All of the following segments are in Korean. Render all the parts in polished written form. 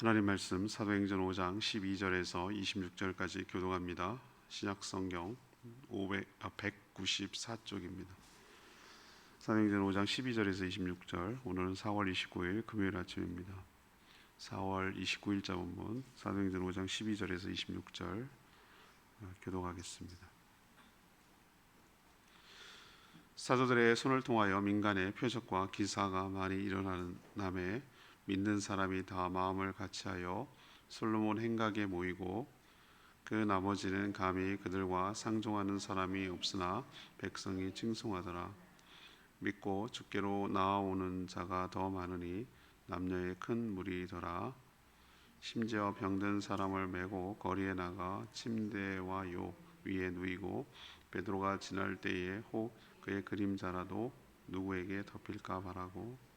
하나님 말씀 사도행전 5장 12절에서 26절까지 교독합니다. 신약성경 194쪽입니다. 사도행전 5장 12절에서 26절, 오늘은 4월 29일 금요일 아침입니다. 4월 29일자 본문 사도행전 5장 12절에서 26절 교독하겠습니다. 사도들의 손을 통하여 민간의 표적과 기사가 많이 일어나는 남에 믿는 사람이 다 마음을 같이하여 솔로몬 행각에 모이고 그 나머지는 감히 그들과 상종하는 사람이 없으나 백성이 칭송하더라. 믿고 주께로 나아오는 자가 더 많으니 남녀의 큰 무리더라. 심지어 병든 사람을 메고 거리에 나가 침대와 요 위에 누이고 베드로가 지날 때에 혹 그의 그림자라도 누구에게 덮일까 바라고.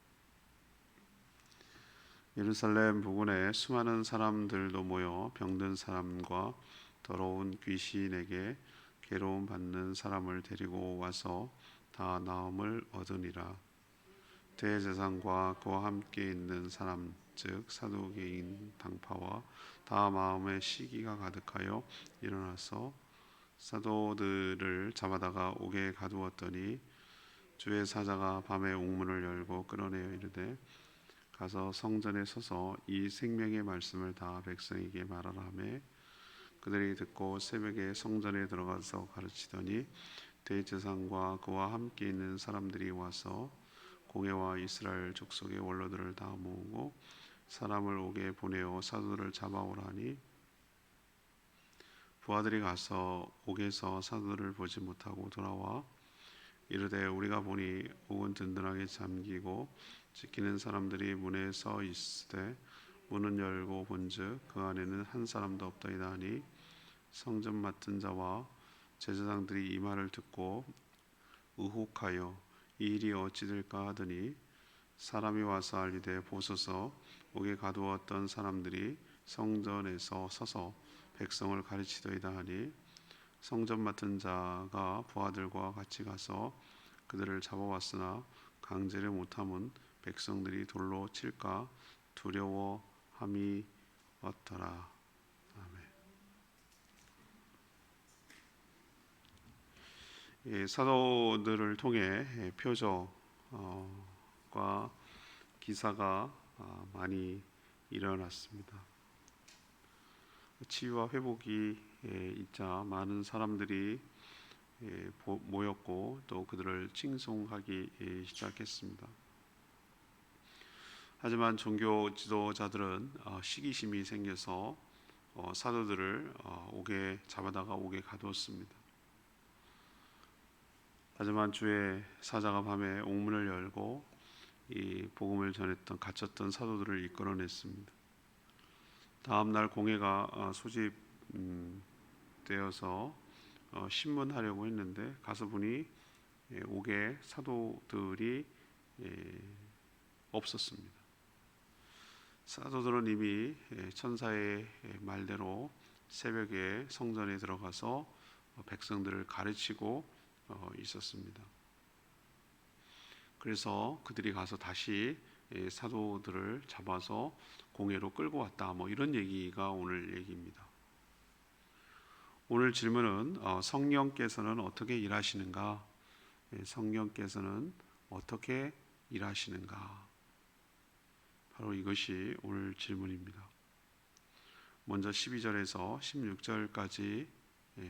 예루살렘 부근에 수많은 사람들도 모여 병든 사람과 더러운 귀신에게 괴로움 받는 사람을 데리고 와서 다 나음을 얻으니라. 대제사장과 그와 함께 있는 사람 즉 사두개인 당파와 다 마음에 시기가 가득하여 일어나서 사도들을 잡아다가 옥에 가두었더니 주의 사자가 밤에 옥문을 열고 끌어내어 이르되 가서 성전에 서서 이 생명의 말씀을 다 백성에게 말하라 하매 그들이 듣고 새벽에 성전에 들어가서 가르치더니 대제사장과 그와 함께 있는 사람들이 와서 공회와 이스라엘 족속의 원로들을 다 모으고 사람을 옥에 보내어 사도들을 잡아오라니 부하들이 가서 옥에서 사도들을 보지 못하고 돌아와 이르되 우리가 보니 옥은 든든하게 잠기고 지키는 사람들이 문에 서 있으되 문은 열고 본즉 그 안에는 한 사람도 없더이다 하니 성전 맡은 자와 제사장들이 이 말을 듣고 의혹하여 이 일이 어찌 될까 하더니 사람이 와서 알리되 보소서 옥에 가두었던 사람들이 성전에서 서서 백성을 가르치더이다 하니 성전 맡은 자가 부하들과 같이 가서 그들을 잡아왔으나 강제를 못함은 백성들이 돌로 칠까 두려워함이 없더라. 아멘. 사도들을 통해 표적과 기사가 많이 일어났습니다. 치유와 회복이 있자 많은 사람들이 모였고 또 그들을 칭송하기 시작했습니다. 하지만 종교 지도자들은 시기심이 생겨서 사도들을 옥에 잡아다가 옥에 가두었습니다. 하지만 주의 사자가 밤에 옥문을 열고 이 복음을 전했던 갇혔던 사도들을 이끌어냈습니다. 다음 날 공회가 소집되어서 신문하려고 했는데 가서 보니 옥에 사도들이 없었습니다. 사도들은 이미 천사의 말대로 새벽에 성전에 들어가서 백성들을 가르치고 있었습니다. 그래서 그들이 가서 다시 사도들을 잡아서 공회로 끌고 왔다. 이런 얘기가 오늘 얘기입니다. 오늘 질문은 성령께서는 어떻게 일하시는가? 성령께서는 어떻게 일하시는가? 바로 이것이 오늘 질문입니다. 먼저 12절에서 16절까지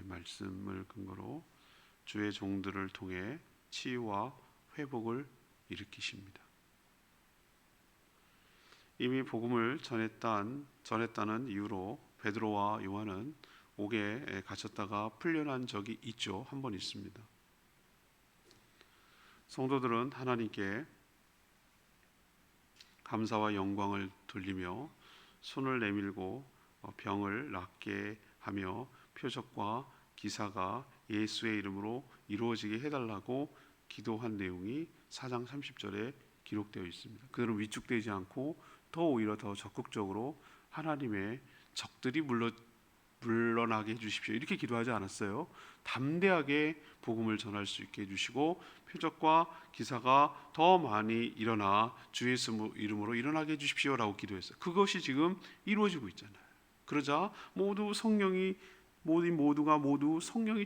말씀을 근거로 주의 종들을 통해 치유와 회복을 일으키십니다. 이미 복음을 전했다는 이유로 베드로와 요한은 옥에 갇혔다가 풀려난 적이 있죠. 한 번 있습니다. 성도들은 하나님께 감사와 영광을 돌리며 손을 내밀고 병을 낫게 하며 표적과 기사가 예수의 이름으로 이루어지게 해달라고 기도한 내용이 4장 30절에 기록되어 있습니다. 그들은 위축되지 않고 오히려 더 적극적으로 하나님의 적들이 물러나게 해주십시오. 이렇게 기도하지 않았어요. 담대하게 복음을 전할 수 있게 해주시고 표적과 기사가 더 많이 일어나 주 예수 이름으로 일어나게 해주십시오라고 기도했어요. 그것이 지금 이루어지고 있잖아요. 그러자 모두가 성령이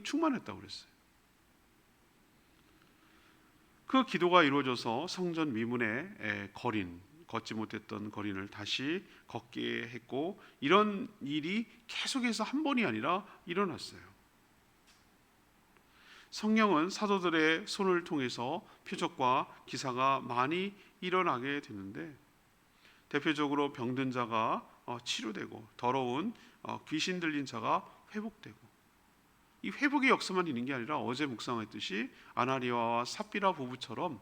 충만했다고 그랬어요. 그 기도가 이루어져서 성전 미문에 걷지 못했던 거린을 다시 걷게 했고, 이런 일이 계속해서 한 번이 아니라 일어났어요. 성령은 사도들의 손을 통해서 표적과 기사가 많이 일어나게 됐는데, 대표적으로 병든 자가 치료되고 더러운 귀신 들린 자가 회복되고, 이 회복의 역사만 있는 게 아니라 어제 묵상했듯이 아나니아와 삽비라 부부처럼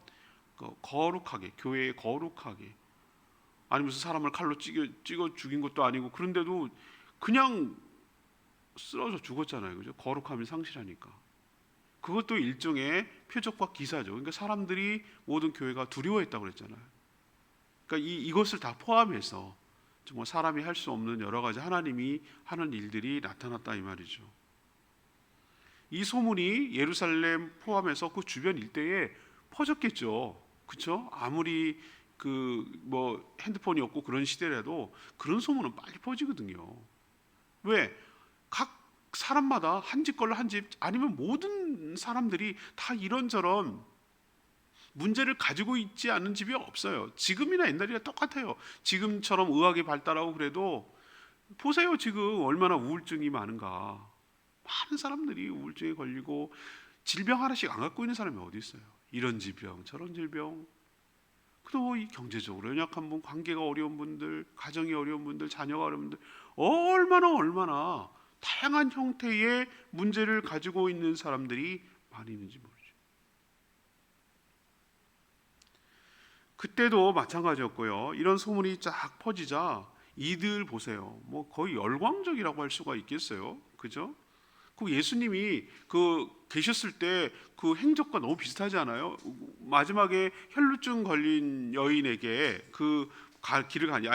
거룩하게, 교회에 거룩하게, 아니 무슨 사람을 칼로 찍어 죽인 것도 아니고 그런데도 그냥 쓰러져 죽었잖아요. 그죠? 거룩함이 상실하니까. 그것도 일종의 표적과 기사죠. 그러니까 사람들이, 모든 교회가 두려워했다고 그랬잖아요. 그러니까 이것을 다 포함해서 정말 사람이 할 수 없는 여러 가지 하나님이 하는 일들이 나타났다 이 말이죠. 이 소문이 예루살렘 포함해서 그 주변 일대에 퍼졌겠죠. 그렇죠? 아무리 핸드폰이 없고 그런 시대라도 그런 소문은 빨리 퍼지거든요. 왜? 각 사람마다 한 집 걸로 한 집, 아니면 모든 사람들이 다 이런저런 문제를 가지고 있지 않은 집이 없어요. 지금이나 옛날이나 똑같아요. 지금처럼 의학이 발달하고 그래도 보세요. 지금 얼마나 우울증이 많은가. 많은 사람들이 우울증에 걸리고 질병 하나씩 안 갖고 있는 사람이 어디 있어요. 이런 질병, 저런 질병. 또 이 경제적으로 연약한 분, 관계가 어려운 분들, 가정이 어려운 분들, 자녀가 어려운 분들, 얼마나 다양한 형태의 문제를 가지고 있는 사람들이 많이 있는지 모르죠. 그때도 마찬가지였고요. 이런 소문이 쫙 퍼지자 이들 보세요. 뭐 거의 열광적이라고 할 수가 있겠어요. 그죠? 그 예수님이 계셨을 때 그 행적과 너무 비슷하지 않아요? 마지막에 혈루증 걸린 여인에게 길을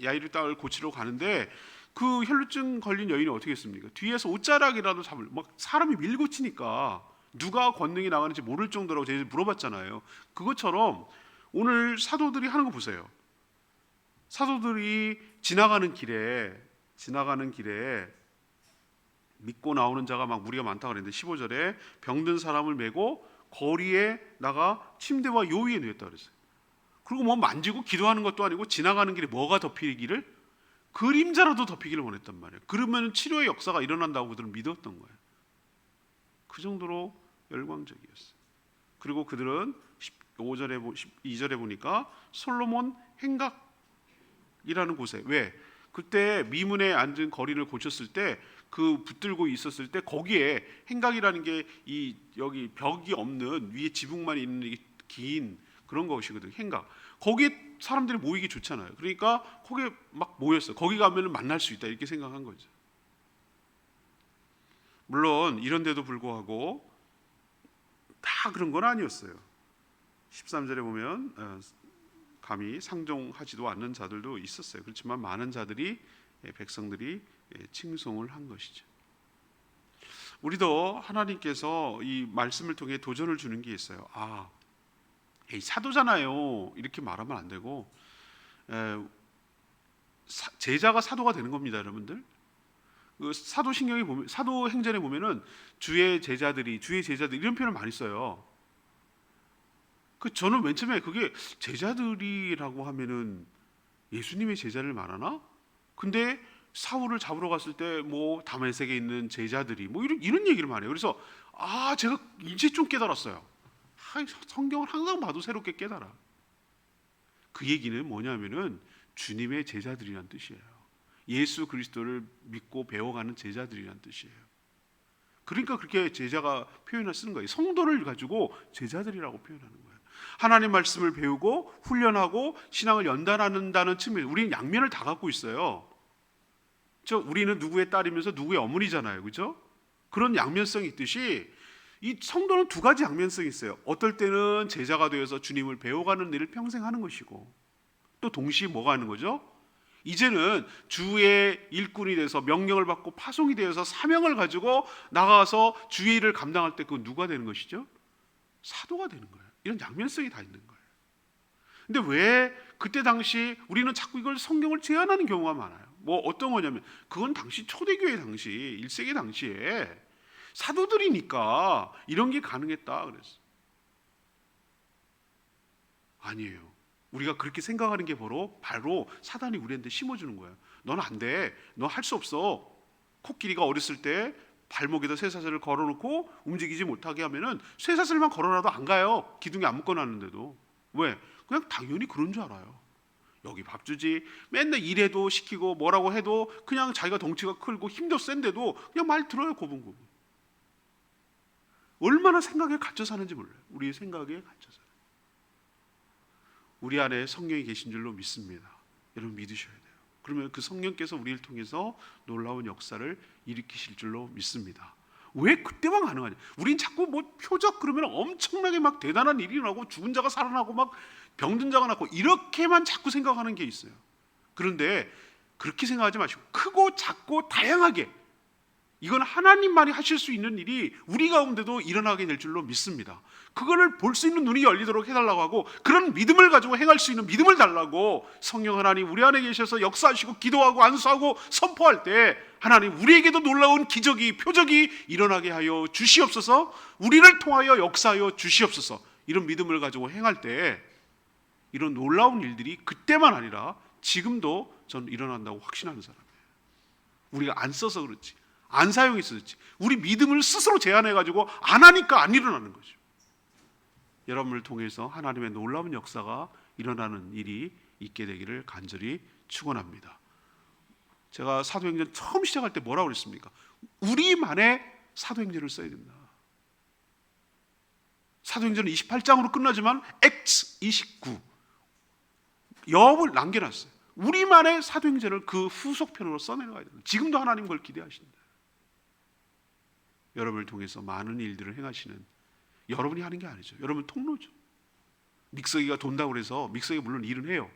야이르 땅을 고치러 가는데, 그 혈루증 걸린 여인이 어떻게 했습니까? 뒤에서 옷자락이라도 막 사람이 밀고 치니까 누가 권능이 나가는지 모를 정도라고 제가 물어봤잖아요. 그것처럼 오늘 사도들이 하는 거 보세요. 사도들이 지나가는 길에 믿고 나오는 자가 막 무리가 많다고 그랬는데 15절에 병든 사람을 메고 거리에 나가 침대와 요 위에 누웠다 그랬어요. 그리고 뭐 만지고 기도하는 것도 아니고 지나가는 길에 뭐가 덮이기를? 그림자라도 덮이기를 원했단 말이에요. 그러면 치료의 역사가 일어난다고 그들은 믿었던 거예요. 그 정도로 열광적이었어요. 그리고 그들은 12절에 보니까 솔로몬 행각이라는 곳에, 왜? 그때 미문에 앉은 거린을 고쳤을 때, 그 붙들고 있었을 때 거기에 행각이라는 게 여기 벽이 없는 위에 지붕만 있는 긴 그런 것이거든요. 행각. 거기에 사람들이 모이기 좋잖아요. 그러니까 거기에 막 모였어요. 거기 가면 만날 수 있다 이렇게 생각한 거죠. 물론 이런 데도 불구하고 다 그런 건 아니었어요. 13절에 보면 감히 상종하지도 않는 자들도 있었어요. 그렇지만 많은 백성들이 칭송을 한 것이죠. 우리도 하나님께서 이 말씀을 통해 도전을 주는 게 있어요. 사도잖아요. 이렇게 말하면 안 되고, 제자가 사도가 되는 겁니다, 여러분들. 사도행전에 보면은 주의 제자들이 이런 표현을 많이 써요. 저는 맨 처음에 그게 제자들이라고 하면은 예수님의 제자를 말하나? 근데 사울을 잡으러 갔을 때 뭐 다메섹에 있는 제자들이 뭐 이런 얘기를 많이 해요. 그래서 제가 이제 좀 깨달았어요. 성경을 항상 봐도 새롭게 깨달아. 그 얘기는 뭐냐면은 주님의 제자들이란 뜻이에요. 예수 그리스도를 믿고 배워가는 제자들이란 뜻이에요. 그러니까 그렇게 제자가 표현을 쓰는 거예요. 성도를 가지고 제자들이라고 표현하는 거예요. 하나님 말씀을 배우고 훈련하고 신앙을 연단한다는 측면, 우리는 양면을 다 갖고 있어요. 우리는 누구의 딸이면서 누구의 어머니잖아요. 그죠? 그런 양면성이 있듯이 이 성도는 두 가지 양면성이 있어요. 어떨 때는 제자가 되어서 주님을 배워가는 일을 평생 하는 것이고, 또 동시에 뭐가 하는 거죠? 이제는 주의 일꾼이 돼서 명령을 받고 파송이 되어서 사명을 가지고 나가서 주의 일을 감당할 때 그건 누가 되는 것이죠? 사도가 되는 거예요. 이런 양면성이 다 있는 거예요. 근데 왜 그때 당시 우리는 자꾸 이걸 성경을 제한하는 경우가 많아요. 뭐 어떤 거냐면 그건 당시 초대교회 당시 1세기 당시에 사도들이니까 이런 게 가능했다 그랬어요. 아니에요. 우리가 그렇게 생각하는 게 바로 사단이 우리한테 심어주는 거예요. 넌 안 돼. 너 할 수 없어. 코끼리가 어렸을 때 발목에다 쇠사슬을 걸어놓고 움직이지 못하게 하면은 쇠사슬만 걸어놔도 안 가요. 기둥에 안 묶어놨는데도. 왜? 그냥 당연히 그런 줄 알아요. 여기 밥 주지. 맨날 일해도 시키고 뭐라고 해도 그냥 자기가 덩치가 크고 힘도 센데도 그냥 말 들어요. 고분고분. 얼마나 생각에 갇혀 사는지 몰라요. 우리의 생각에 갇혀 살아요. 우리 안에 성령이 계신 줄로 믿습니다. 여러분 믿으셔야 돼요. 그러면 그 성령께서 우리를 통해서 놀라운 역사를 일으키실 줄로 믿습니다. 왜 그때만 가능하냐? 우린 자꾸 뭐 표적 그러면 엄청나게 막 대단한 일이 일어나고 죽은 자가 살아나고 막 병든 자가 낫고 이렇게만 자꾸 생각하는 게 있어요. 그런데 그렇게 생각하지 마시고 크고 작고 다양하게 이건 하나님만이 하실 수 있는 일이 우리 가운데도 일어나게 될 줄로 믿습니다. 그거를 볼 수 있는 눈이 열리도록 해달라고 하고 그런 믿음을 가지고 행할 수 있는 믿음을 달라고 성령 하나님 우리 안에 계셔서 역사하시고 기도하고 안수하고 선포할 때 하나님 우리에게도 놀라운 기적이 표적이 일어나게 하여 주시옵소서. 우리를 통하여 역사하여 주시옵소서. 이런 믿음을 가지고 행할 때 이런 놀라운 일들이 그때만 아니라 지금도 저는 일어난다고 확신하는 사람이에요. 우리가 안 써서 그렇지 안 사용해서 그렇지 우리 믿음을 스스로 제한해가지고 안 하니까 안 일어나는 거죠. 여러분을 통해서 하나님의 놀라운 역사가 일어나는 일이 있게 되기를 간절히 축원합니다. 제가 사도행전 처음 시작할 때 뭐라고 그랬습니까? 우리만의 사도행전을 써야 된다. 사도행전은 28장으로 끝나지만 Acts 29 여업을 남겨놨어요. 우리만의 사도행전을 그 후속편으로 써내려가야 된다. 지금도 하나님 그걸 기대하신다. 여러분을 통해서 많은 일들을 행하시는 여러분이 하는 게 아니죠. 여러분 통로죠. 믹서기가 돈다고 그래서 믹서기가 물론 일은 해요.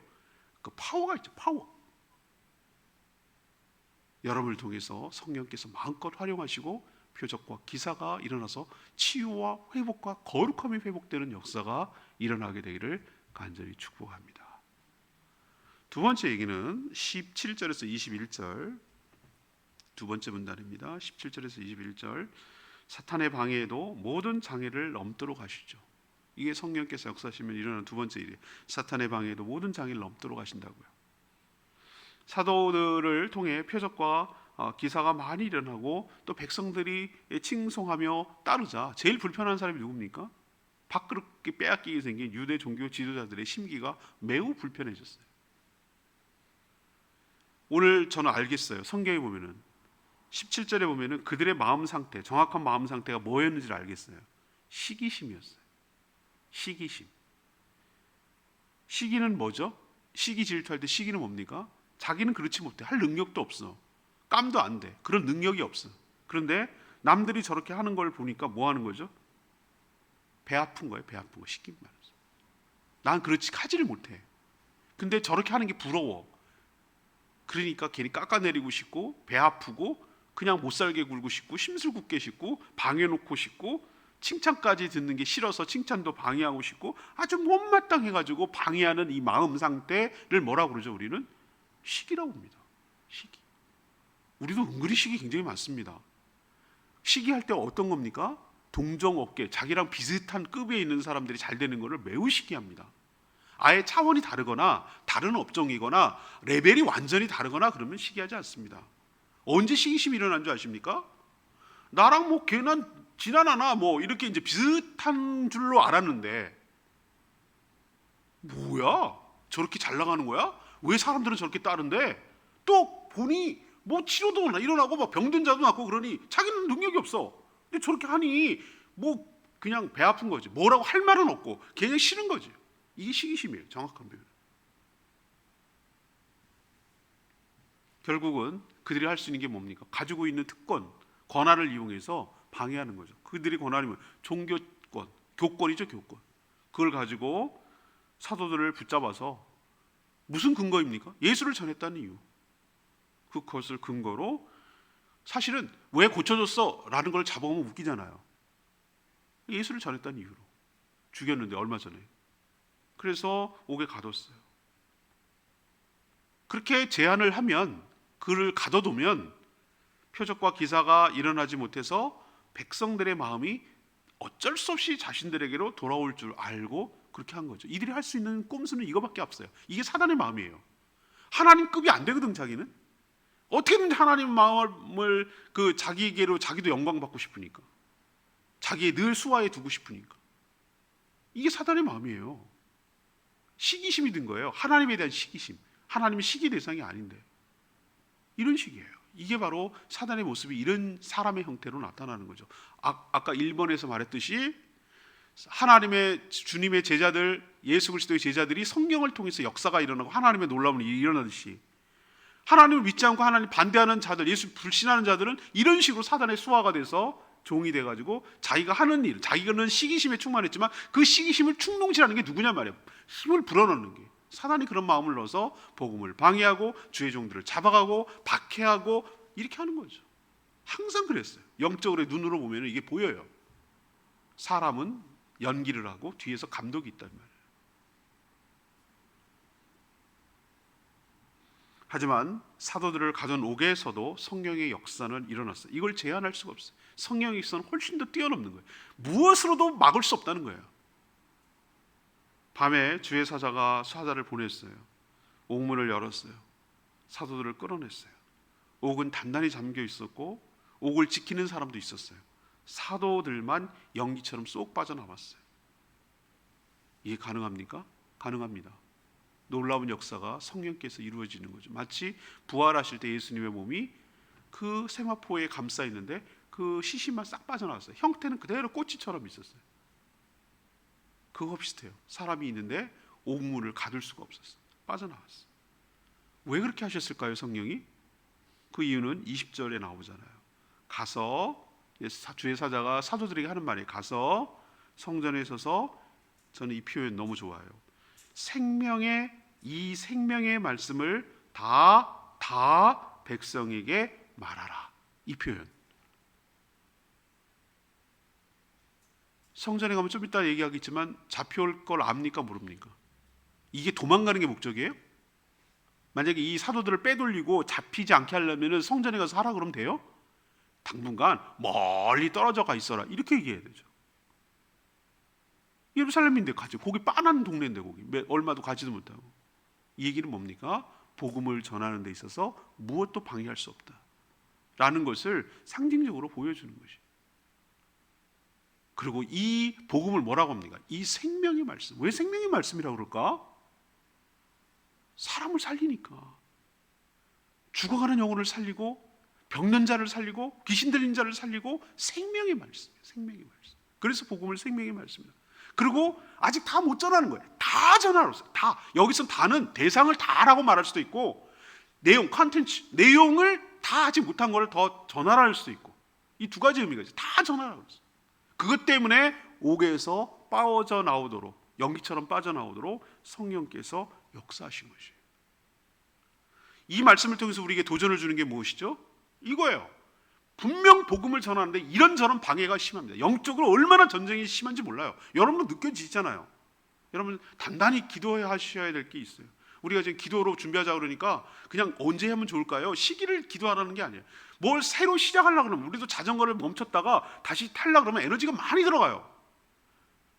그 파워가 있죠. 파워. 여러분을 통해서 성령께서 마음껏 활용하시고 표적과 기사가 일어나서 치유와 회복과 거룩함이 회복되는 역사가 일어나게 되기를 간절히 축복합니다. 두 번째 얘기는 17절에서 21절 두 번째 문단입니다. 17절에서 21절 사탄의 방해에도 모든 장애를 넘도록 하시죠. 이게 성령께서 역사하시면 일어나는 두 번째 일이에요. 사탄의 방해에도 모든 장애를 넘도록 하신다고요. 사도들을 통해 표적과 기사가 많이 일어나고 또 백성들이 칭송하며 따르자 제일 불편한 사람이 누굽니까? 밥그릇 빼앗기게 생긴 유대 종교 지도자들의 심기가 매우 불편해졌어요. 오늘 저는 알겠어요. 성경에 보면은 17절에 보면은 그들의 마음 상태, 정확한 마음 상태가 뭐였는지를 알겠어요. 시기심이었어요. 시기심. 시기는 뭐죠? 시기 질투할 때 시기는 뭡니까? 자기는 그렇지 못해. 할 능력도 없어. 깜도 안 돼. 그런 능력이 없어. 그런데 남들이 저렇게 하는 걸 보니까 뭐 하는 거죠? 배 아픈 거예요. 배 아픈 거. 시기 말해서. 난 그렇지 하지를 못해. 근데 저렇게 하는 게 부러워. 그러니까 괜히 깎아내리고 싶고 배 아프고 그냥 못 살게 굴고 싶고 심술궂게 싶고 방해놓고 싶고 칭찬까지 듣는 게 싫어서 칭찬도 방해하고 싶고 아주 못마땅해가지고 방해하는 이 마음 상태를 뭐라고 그러죠? 우리는 시기라고 합니다. 시기. 우리도 은근히 시기 굉장히 많습니다. 시기할 때 어떤 겁니까? 동정업계, 자기랑 비슷한 급에 있는 사람들이 잘 되는 것을 매우 시기합니다. 아예 차원이 다르거나 다른 업종이거나 레벨이 완전히 다르거나 그러면 시기하지 않습니다. 언제 시기심이 일어난 줄 아십니까? 나랑 뭐 걔는 지나나나 뭐 이렇게 이제 비슷한 줄로 알았는데 뭐야? 저렇게 잘 나가는 거야? 왜 사람들은 저렇게 따른데? 또 보니 뭐 치료도 일어나고 막 병든 자도 낫고 그러니 자기는 능력이 없어. 근데 저렇게 하니 뭐 그냥 배 아픈 거지. 뭐라고 할 말은 없고 그냥 싫은 거지. 이게 시기심이에요. 정확한 표현. 결국은 그들이 할 수 있는 게 뭡니까? 가지고 있는 특권, 권한을 이용해서 방해하는 거죠. 그들이 권한이면 종교권, 교권이죠. 교권. 그걸 가지고 사도들을 붙잡아서 무슨 근거입니까? 예수를 전했다는 이유. 그것을 근거로 사실은 왜 고쳐줬어? 라는 걸 잡아오면 웃기잖아요. 예수를 전했다는 이유로 죽였는데 얼마 전에. 그래서 옥에 가뒀어요. 그렇게 제안을 하면, 그를 가둬두면 표적과 기사가 일어나지 못해서 백성들의 마음이 어쩔 수 없이 자신들에게로 돌아올 줄 알고 그렇게 한 거죠. 이들이 할 수 있는 꼼수는 이거밖에 없어요. 이게 사단의 마음이에요. 하나님급이 안 되거든. 자기는 어떻게든 하나님 마음을 자기에게로, 자기도 영광 받고 싶으니까, 자기의 늘 수하에 두고 싶으니까. 이게 사단의 마음이에요. 시기심이 든 거예요. 하나님에 대한 시기심. 하나님은 시기 대상이 아닌데 이런 식이에요. 이게 바로 사단의 모습이 이런 사람의 형태로 나타나는 거죠. 아까 1번에서 말했듯이 하나님의, 주님의 제자들, 예수 그리스도의 제자들이 성경을 통해서 역사가 일어나고 하나님의 놀라운 일이 일어나듯이, 하나님을 믿지 않고 하나님 반대하는 자들, 예수 불신하는 자들은 이런 식으로 사단의 수하가 돼서 종이 돼가지고 자기가 하는 일, 자기는 시기심에 충만했지만 그 시기심을 충동치라는 게 누구냐 말이에요. 힘을 불어넣는 게. 사단이 그런 마음을 넣어서 복음을 방해하고 주의 종들을 잡아가고 박해하고 이렇게 하는 거죠. 항상 그랬어요. 영적으로 눈으로 보면 이게 보여요. 사람은 연기를 하고 뒤에서 감독이 있단 말이에요. 하지만 사도들을 가둔 옥에서도 성령의 역사는 일어났어요. 이걸 제한할 수가 없어요. 성령의 역사는 훨씬 더 뛰어넘는 거예요. 무엇으로도 막을 수 없다는 거예요. 밤에 주의 사자가 사자를 보냈어요. 옥문을 열었어요. 사도들을 끌어냈어요. 옥은 단단히 잠겨 있었고 옥을 지키는 사람도 있었어요. 사도들만 연기처럼 쏙 빠져나왔어요. 이게 가능합니까? 가능합니다. 놀라운 역사가 성령께서 이루어지는 거죠. 마치 부활하실 때 예수님의 몸이 그 세마포에 감싸 있는데 그 시신만 싹 빠져나왔어요. 형태는 그대로 꼬치처럼 있었어요. 그거 비슷해요. 사람이 있는데 옥문을 가둘 수가 없었어요. 빠져나왔어요. 왜 그렇게 하셨을까요, 성령이? 그 이유는 20절에 나오잖아요. 가서, 주의 사자가 사도들에게 하는 말이, 가서 성전에 서서, 저는 이 표현 너무 좋아요. 이 생명의 말씀을 다 백성에게 말하라. 이 표현. 성전에 가면 좀 이따 얘기하겠지만 잡혀올 걸 압니까, 모릅니까? 이게 도망가는 게 목적이에요? 만약에 이 사도들을 빼돌리고 잡히지 않게 하려면 성전에 가서 하라 그러면 돼요? 당분간 멀리 떨어져 가 있어라, 이렇게 얘기해야 되죠. 예루살렘인데 가지, 거기 빤한 동네인데 거기 얼마도 가지도 못하고. 이 얘기는 뭡니까? 복음을 전하는 데 있어서 무엇도 방해할 수 없다 라는 것을 상징적으로 보여주는 것이. 그리고 이 복음을 뭐라고 합니까? 이 생명의 말씀. 왜 생명의 말씀이라고 그럴까? 사람을 살리니까. 죽어가는 영혼을 살리고, 병든 자를 살리고, 귀신 들린 자를 살리고, 생명의 말씀이에요. 생명의 말씀. 그래서 복음을 생명의 말씀이다. 그리고 아직 다 못 전하는 거예요. 다 전하러 있어요. 다. 여기서 다는 대상을 다라고 말할 수도 있고, 내용, 컨텐츠, 내용을 다 하지 못한 걸 더 전하라 할 수도 있고, 이 두 가지 의미가 있어요. 다 전하라고 했어요. 그것 때문에 옥에서 빠져나오도록, 연기처럼 빠져나오도록 성령께서 역사하신 것이에요. 이 말씀을 통해서 우리에게 도전을 주는 게 무엇이죠? 이거예요. 분명 복음을 전하는데 이런저런 방해가 심합니다. 영적으로 얼마나 전쟁이 심한지 몰라요. 여러분도 느껴지잖아요. 여러분 단단히 기도해야 하셔야 될 게 있어요. 우리가 지금 기도로 준비하자 그러니까 그냥 언제 하면 좋을까요? 시기를 기도하라는 게 아니에요. 뭘 새로 시작하려고 그러면, 우리도 자전거를 멈췄다가 다시 타려고 그러면 에너지가 많이 들어가요.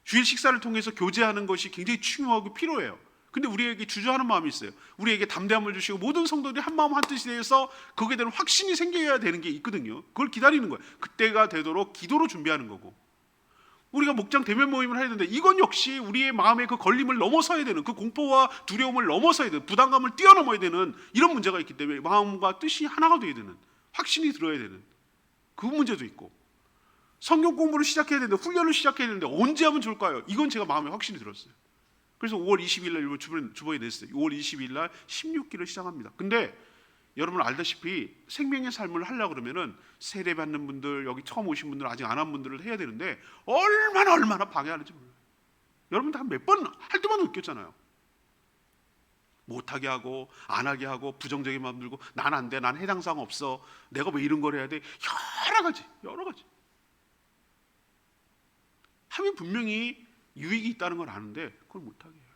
주일 식사를 통해서 교제하는 것이 굉장히 중요하고 필요해요. 근데 우리에게 주저하는 마음이 있어요. 우리에게 담대함을 주시고 모든 성도들이 한 마음 한 뜻이 되어서 거기에 대한 확신이 생겨야 되는 게 있거든요. 그걸 기다리는 거예요. 그때가 되도록 기도로 준비하는 거고, 우리가 목장 대면 모임을 해야 되는데 이건 역시 우리의 마음의 그 걸림을 넘어서야 되는, 그 공포와 두려움을 넘어서야 되는, 부담감을 뛰어넘어야 되는 이런 문제가 있기 때문에 마음과 뜻이 하나가 돼야 되는, 확신이 들어야 되는 그 문제도 있고, 성경 공부를 시작해야 되는데, 훈련을 시작해야 되는데 언제 하면 좋을까요? 이건 제가 마음에 확신이 들었어요. 그래서 5월 20일 날 주보에 냈어요. 5월 20일 날 16기를 시작합니다. 근데 여러분 알다시피 생명의 삶을 하려고 그러면은 세례 받는 분들, 여기 처음 오신 분들, 아직 안 한 분들을 해야 되는데 얼마나 방해하는지 몰라요. 여러분 다 몇 번 할 때마다 느꼈잖아요. 못하게 하고 안 하게 하고 부정적인 마음 들고 난 안 돼, 난 해당 사항 없어, 내가 왜 이런 걸 해야 돼, 여러 가지 하면 분명히 유익이 있다는 걸 아는데 그걸 못하게 해요.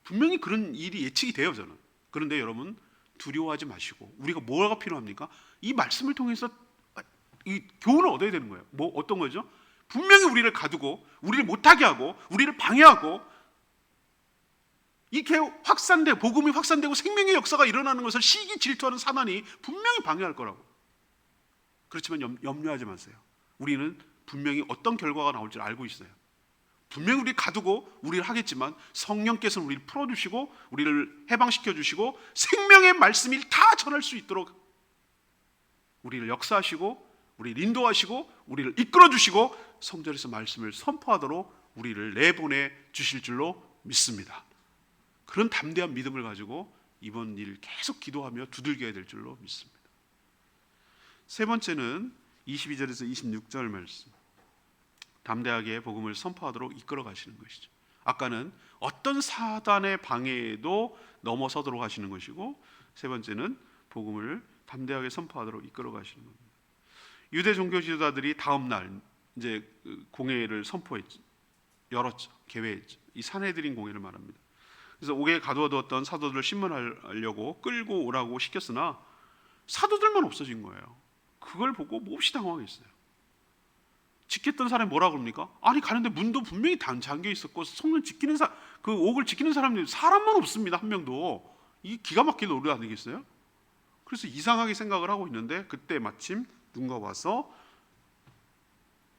분명히 그런 일이 예측이 돼요, 저는. 그런데 여러분, 두려워하지 마시고 우리가 뭐가 필요합니까? 이 말씀을 통해서 이 교훈을 얻어야 되는 거예요. 뭐 어떤 거죠? 분명히 우리를 가두고 우리를 못하게 하고 우리를 방해하고 이렇게 복음이 확산되고 생명의 역사가 일어나는 것을 시기 질투하는 사단이 분명히 방해할 거라고. 그렇지만 염려하지 마세요. 우리는 분명히 어떤 결과가 나올지 알고 있어요. 분명히 우리 가두고 우리를 하겠지만 성령께서는 우리를 풀어주시고 우리를 해방시켜 주시고 생명의 말씀을 다 전할 수 있도록 우리를 역사하시고 우리를 인도하시고 우리를 이끌어 주시고 성전에서 말씀을 선포하도록 우리를 내보내 주실 줄로 믿습니다. 그런 담대한 믿음을 가지고 이번 일 계속 기도하며 두들겨야 될 줄로 믿습니다. 세 번째는 22절에서 26절 말씀, 담대하게 복음을 선포하도록 이끌어 가시는 것이죠. 아까는 어떤 사단의 방해에도 넘어서도록 하시는 것이고, 세 번째는 복음을 담대하게 선포하도록 이끌어 가시는 겁니다. 유대 종교 지도자들이 다음 날 이제 공회를 선포했죠. 열었죠. 개회했죠. 이 산헤드린 공회를 말합니다. 그래서 옥에 가두어두었던 사도들을 신문하려고 끌고 오라고 시켰으나 사도들만 없어진 거예요. 그걸 보고 몹시 당황했어요. 지켰던 사람이 뭐라 그럽니까? 아니 가는데 문도 분명히 잠겨 있었고 성문 지키는 그 옥을 지키는 사람들이 사람만 없습니다. 한 명도. 이 기가 막힌 노래 아니겠어요? 그래서 이상하게 생각을 하고 있는데 그때 마침 누군가 와서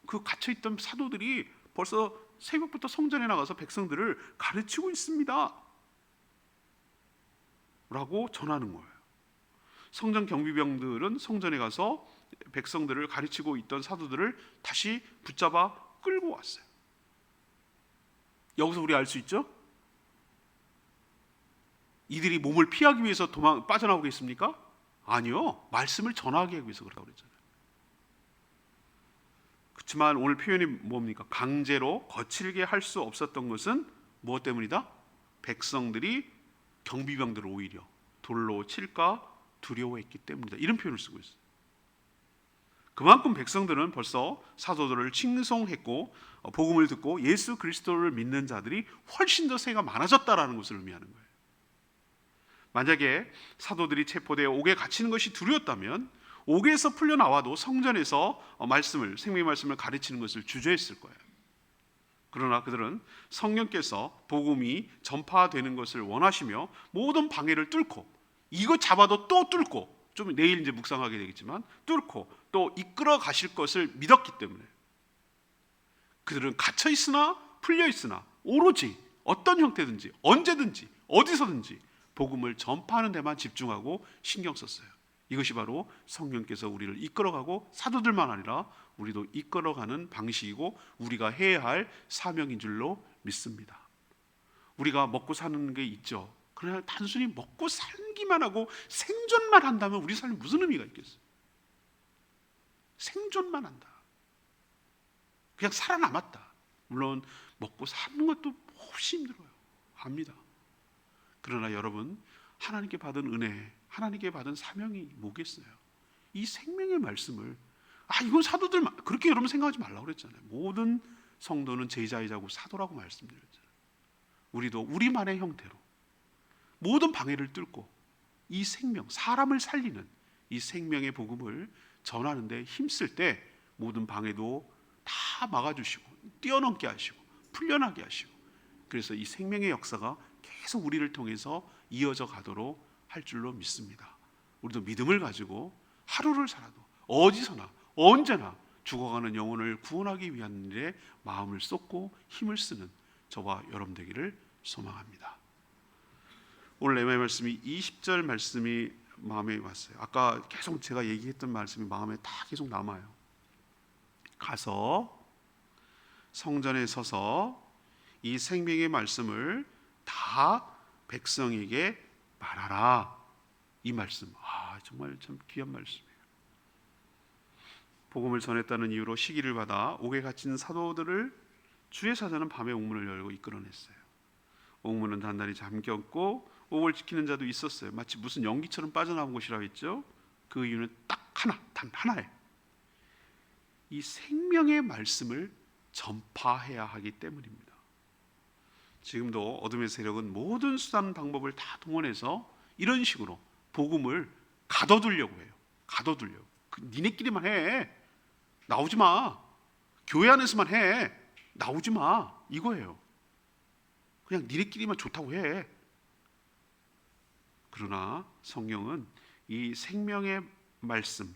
그 갇혀있던 사도들이 벌써 새벽부터 성전에 나가서 백성들을 가르치고 있습니다 라고 전하는 거예요. 성전 경비병들은 성전에 가서 백성들을 가르치고 있던 사도들을 다시 붙잡아 끌고 왔어요. 여기서 우리 알 수 있죠? 이들이 몸을 피하기 위해서 빠져나오겠습니까? 아니요. 말씀을 전하기 위해서 그러라고 그랬잖아요. 그렇지만 오늘 표현이 뭡니까? 강제로 거칠게 할 수 없었던 것은 무엇 때문이다? 백성들이 경비병들을 오히려 돌로 칠까 두려워했기 때문이다. 이런 표현을 쓰고 있어요. 그만큼 백성들은 벌써 사도들을 칭송했고 복음을 듣고 예수 그리스도를 믿는 자들이 훨씬 더 세가 많아졌다라는 것을 의미하는 거예요. 만약에 사도들이 체포되어 옥에 갇히는 것이 두려웠다면 옥에서 풀려나와도 성전에서 생명의 말씀을 가르치는 것을 주저했을 거예요. 그러나 그들은 성령께서 복음이 전파되는 것을 원하시며 모든 방해를 뚫고 이거 잡아도 또 뚫고 좀 내일 이제 묵상하게 되겠지만 뚫고 또 이끌어 가실 것을 믿었기 때문에 그들은 갇혀 있으나 풀려 있으나 오로지 어떤 형태든지 언제든지 어디서든지 복음을 전파하는 데만 집중하고 신경 썼어요. 이것이 바로 성령께서 우리를 이끌어가고 사도들만 아니라 우리도 이끌어가는 방식이고 우리가 해야 할 사명인 줄로 믿습니다. 우리가 먹고 사는 게 있죠. 그러나 단순히 먹고 살기만 하고 생존만 한다면 우리 삶이 무슨 의미가 있겠어요? 생존만 한다. 그냥 살아남았다. 물론 먹고 사는 것도 몹시 힘들어요. 압니다. 그러나 여러분, 하나님께 받은 은혜, 하나님께 받은 사명이 뭐겠어요? 이 생명의 말씀을 이건 사도들 그렇게 여러분 생각하지 말라고 그랬잖아요. 모든 성도는 제자이자고 사도라고 말씀드렸잖아요. 우리도 우리만의 형태로 모든 방해를 뚫고 이 생명, 사람을 살리는 이 생명의 복음을 전하는 데 힘쓸 때 모든 방해도 다 막아주시고 뛰어넘게 하시고 풀려나게 하시고 그래서 이 생명의 역사가 계속 우리를 통해서 이어져 가도록 할 줄로 믿습니다. 우리도 믿음을 가지고 하루를 살아도 어디서나 언제나 죽어가는 영혼을 구원하기 위한 일에 마음을 쏟고 힘을 쓰는 저와 여러분 되기를 소망합니다. 오늘 레마의 말씀이 20절 말씀이 마음에 왔어요. 아까 계속 제가 얘기했던 말씀이 마음에 다 계속 남아요. 가서 성전에 서서 이 생명의 말씀을 다 백성에게 말하라. 이 말씀, 정말 참 귀한 말씀이에요. 복음을 전했다는 이유로 시기를 받아 옥에 갇힌 사도들을 주의 사자는 밤에 옥문을 열고 이끌어냈어요. 옥문은 단단히 잠겼고 옥을 지키는 자도 있었어요. 마치 무슨 연기처럼 빠져나온 곳이라고 했죠. 그 이유는 딱 하나, 단 하나예요. 이 생명의 말씀을 전파해야 하기 때문입니다. 지금도 어둠의 세력은 모든 수단 방법을 다 동원해서 이런 식으로 복음을 가둬두려고 해요. 가둬두려고. 니네끼리만 해. 나오지 마. 교회 안에서만 해. 나오지 마. 이거예요. 그냥 니네끼리만 좋다고 해. 그러나 성령은 이 생명의 말씀이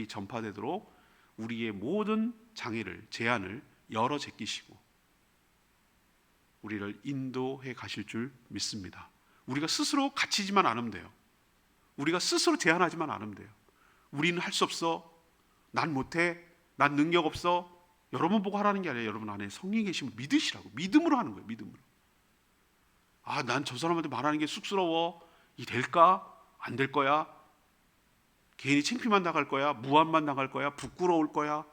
전파되도록 우리의 모든 장애를, 제한을 열어 제끼시고 우리를 인도해 가실 줄 믿습니다. 우리가 스스로 갇히지만 않으면 돼요. 우리가 스스로 제한하지만 않으면 돼요. 우리는 할 수 없어. 난 못해. 난 능력 없어. 여러분 보고 하라는 게 아니라 여러분 안에 성령이 계시면 믿으시라고. 믿음으로 하는 거예요. 믿음으로. 아, 난 저 사람한테 말하는 게 쑥스러워. 이 될까? 안 될 거야? 괜히 창피만 당할 거야? 무안만 당할 거야? 부끄러울 거야?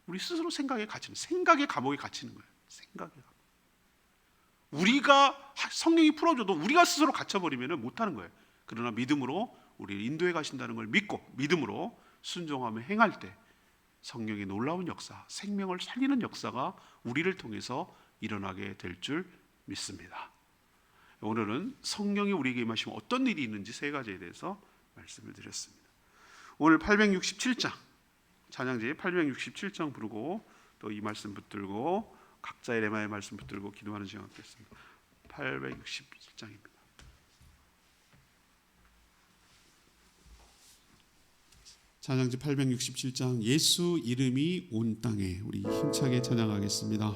우리 스스로 생각에 갇히는, 생각의 감옥에 갇히는 거예요. 생각의 감옥. 우리가 성령이 풀어줘도 우리가 스스로 갇혀버리면 못하는 거예요. 그러나 믿음으로 우리를 인도해 가신다는 걸 믿고 믿음으로 순종하며 행할 때 성령의 놀라운 역사, 생명을 살리는 역사가 우리를 통해서 일어나게 될 줄 믿습니다. 오늘은 성령이 우리에게 임하시면 어떤 일이 있는지 세 가지에 대해서 말씀을 드렸습니다. 오늘 867장 찬양지 867장 부르고 또 이 말씀 붙들고 각자의 레마의 말씀 붙들고 기도하는 시간 갖겠습니다. 867장입니다. 찬양지 867장 예수 이름이 온 땅에 우리 힘차게 찬양하겠습니다.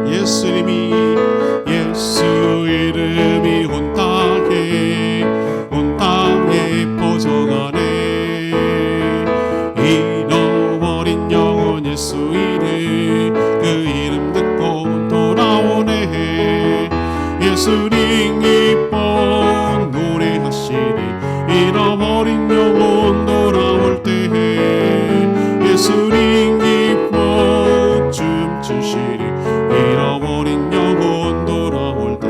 예수 이름이 온 땅에 퍼져가네. 잃어버린 영혼 예수 이름 그 이름 듣고 돌아오네. 예수님 기뻐 노래하시리. 잃어버린 영혼 돌아올 때 예수님 기뻐 춤추시리. 잃어버린 영혼 돌아올 때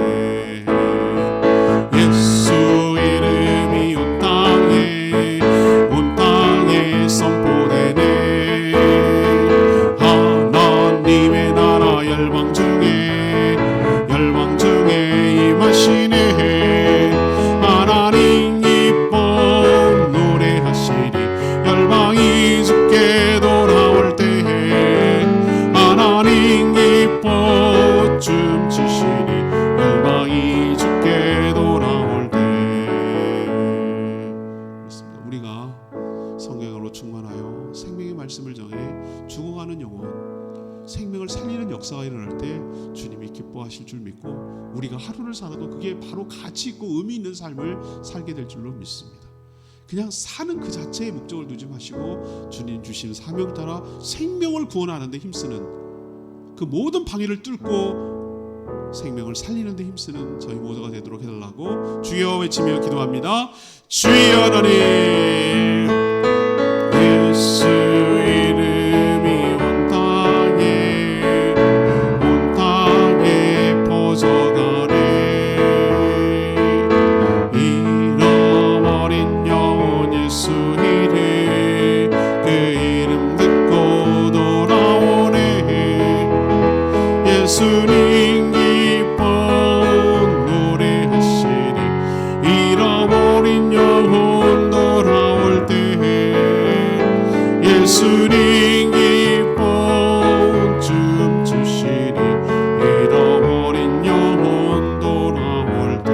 예수 이름이 온 땅에 선포되네. 하나님의 나라 열방 중에 임하시네. 하나님 기뻐 노래하시리. 열방이 주께 돌아올 때 하나님 기뻐 춤추시니. 열방이 주께 돌아올 때 그렇습니다. 우리가 성령으로 충만하여 생명의 말씀을 정해 죽어가는 영혼, 생명을 살리는 역사가 일어날 때 주님이 기뻐하실 줄 믿고 우리가 하루를 살아도 그게 바로 가치 있고 의미 있는 삶을 살게 될 줄로 믿습니다. 그냥 사는 그 자체의 목적을 두지 마시고 주님 주시는 사명 따라 생명을 구원하는 데 힘쓰는 그 모든 방해를 뚫고 생명을 살리는 데 힘쓰는 저희 모두가 되도록 해달라고 주여 외치며 기도합니다. 주여 하나님 예수 이름이 온 땅에 퍼져가네. 잃어버린 영혼 예수 이름 그 이름 듣고 돌아오네. 예수님 기뻐 노래하시니. 잃어버린 영혼 돌아올 때 예수님 기뻐 춤추시니. 잃어버린 영혼 돌아올 때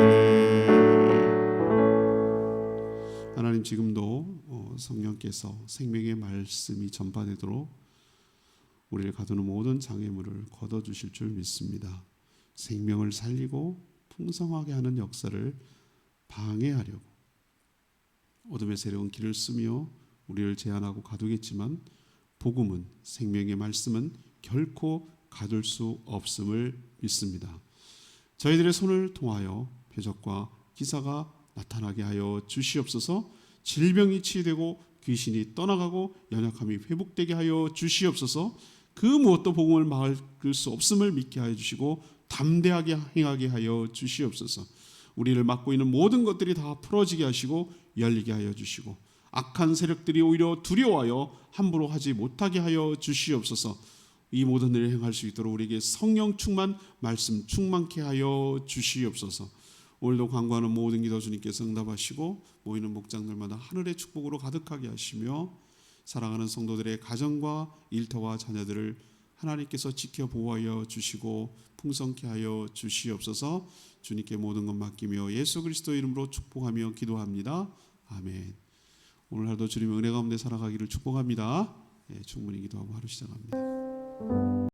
하나님 지금도 성령께서 생명의 말씀이 전파되도록 우리를 가두는 모든 장애물을 걷어주실 줄 믿습니다. 생명을 살리고 풍성하게 하는 역사를 방해하려고 어둠의 세력은 길을 쓰며 우리를 제한하고 가두겠지만 복음은, 생명의 말씀은 결코 가둘 수 없음을 믿습니다. 저희들의 손을 통하여 표적과 기사가 나타나게 하여 주시옵소서. 질병이 치유되고 귀신이 떠나가고 연약함이 회복되게 하여 주시옵소서. 그 무엇도 복음을 막을 수 없음을 믿게 하여 주시고 담대하게 행하게 하여 주시옵소서. 우리를 막고 있는 모든 것들이 다 풀어지게 하시고 열리게 하여 주시고 악한 세력들이 오히려 두려워하여 함부로 하지 못하게 하여 주시옵소서. 이 모든 일을 행할 수 있도록 우리에게 성령 충만, 말씀 충만케 하여 주시옵소서. 오늘도 간구하는 모든 기도 주님께서 응답하시고 모이는 목장들마다 하늘의 축복으로 가득하게 하시며 사랑하는 성도들의 가정과 일터와 자녀들을 하나님께서 지켜 보호하여 주시고 풍성케 하여 주시옵소서. 주님께 모든 것 맡기며 예수 그리스도 이름으로 축복하며 기도합니다. 아멘. 오늘 하루도 주님의 은혜 가운데 살아가기를 축복합니다. 충분히 기도하고 하루 시작합니다.